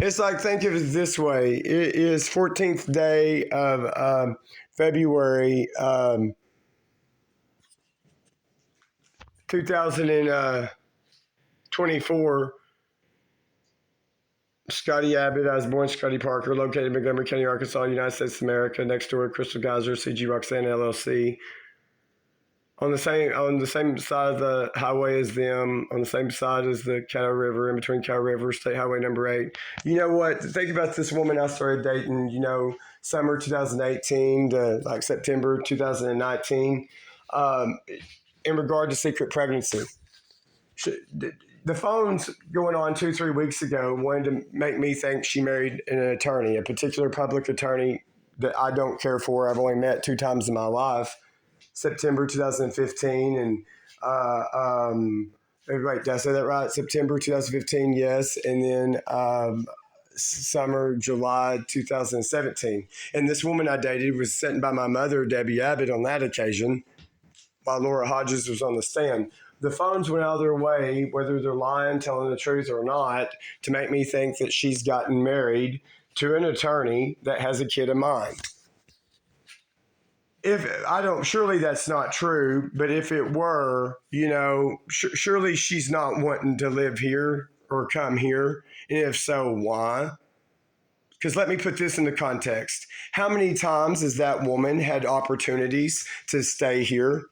It's like, think of it this way. It is 14th day of February 2024. Scotty Abbott. I was born Scotty Parker, located in Montgomery County, Arkansas, United States of America. Next door, Crystal Geyser, CG Roxanne LLC. On the same side of the highway as them, on the same side as the Caddo River, in between Caddo River, State Highway number 8. You know what? Think about this woman I started dating, summer 2018 to like September 2019, in regard to secret pregnancy. The phones going on 2-3 weeks ago wanted to make me think she married an attorney, a particular public attorney that I don't care for. I've only met 2 times in my life. September 2015 and wait, did I say that right? September 2015, yes, and then summer July 2017. And this woman I dated was sitting by my mother, Debbie Abbott, on that occasion, while Laura Hodges was on the stand. The phones went out of their way, whether they're lying, telling the truth or not, to make me think that she's gotten married to an attorney that has a kid of mine. Surely that's not true, but if it were, surely she's not wanting to live here or come here. And if so, why? Because let me put this into context. How many times has that woman had opportunities to stay here?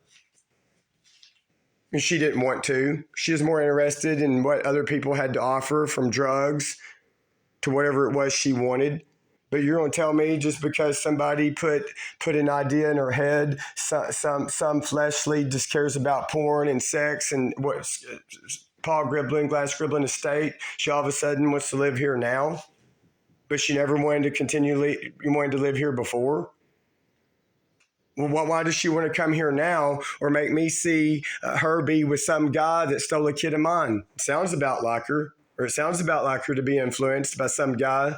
And she didn't want to. She was more interested in what other people had to offer, from drugs to whatever it was she wanted. But you're going to tell me just because somebody put an idea in her head, some fleshly just cares about porn and sex and what Paul Gribbling, Glass Gribbling estate, she all of a sudden wants to live here now, but she never wanted to live here before? Well, why does she want to come here now or make me see her be with some guy that stole a kid of mine? Sounds about like her, or it sounds about like her to be influenced by some guy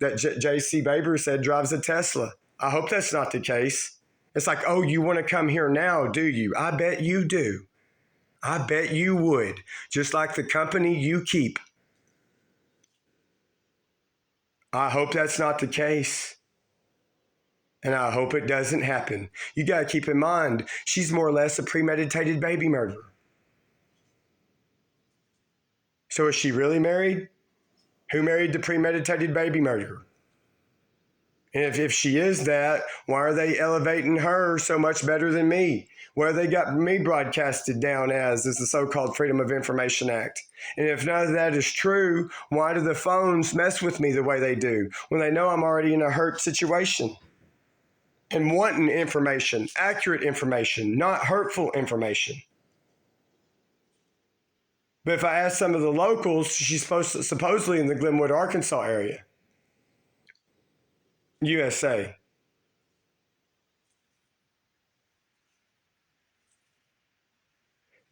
that J.C. Baber said drives a Tesla. I hope that's not the case. It's like, oh, you want to come here now, do you? I bet you do. I bet you would, just like the company you keep. I hope that's not the case. And I hope it doesn't happen. You got to keep in mind, she's more or less a premeditated baby murderer. So is she really married? Who married the premeditated baby murderer? And if she is that, why are they elevating her so much better than me? What have they got me broadcasted down as the so-called Freedom of Information Act? And if none of that is true, why do the phones mess with me the way they do when they know I'm already in a hurt situation and wanting information, accurate information, not hurtful information? But if I ask some of the locals, she's supposedly in the Glenwood, Arkansas area, USA.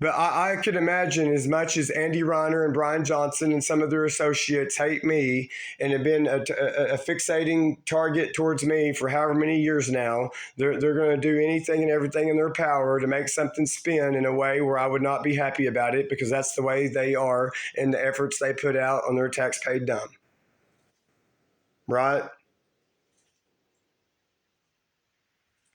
But I could imagine, as much as Andy Reiner and Brian Johnson and some of their associates hate me and have been a fixating target towards me for however many years now, they're going to do anything and everything in their power to make something spin in a way where I would not be happy about it, because that's the way they are and the efforts they put out on their tax-paid dumb. Right?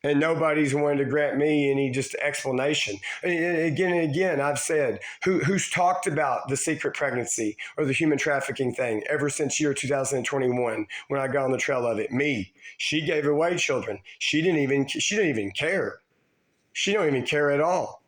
And nobody's wanting to grant me any just explanation. Again and again, I've said, who's talked about the secret pregnancy or the human trafficking thing ever since year 2021 when I got on the trail of it? Me. She gave away children. She didn't even care. She don't even care at all.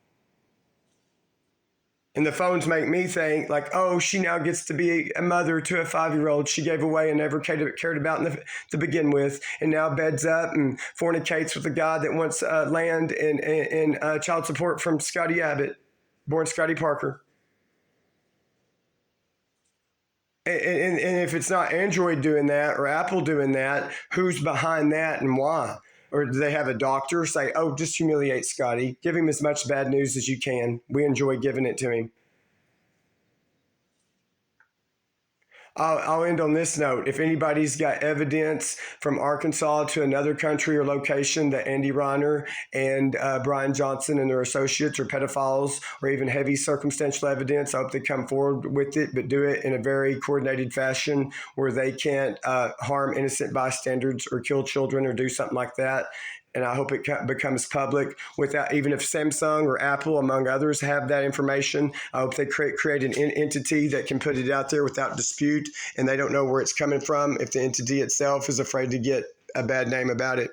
And the phones make me think like, oh, she now gets to be a mother to a 5-year-old she gave away and never cared about to begin with, and now beds up and fornicates with a guy that wants land and child support from Scotty Abbott, born Scotty Parker. And if it's not Android doing that or Apple doing that, who's behind that and why? Or do they have a doctor say, oh, just humiliate Scotty. Give him as much bad news as you can. We enjoy giving it to him. I'll end on this note. If anybody's got evidence from Arkansas to another country or location that Andy Reiner and Brian Johnson and their associates are pedophiles, or even heavy circumstantial evidence, I hope they come forward with it, but do it in a very coordinated fashion where they can't harm innocent bystanders or kill children or do something like that. And I hope it becomes public without, even if Samsung or Apple, among others, have that information. I hope they create an entity that can put it out there without dispute, and they don't know where it's coming from if the entity itself is afraid to get a bad name about it.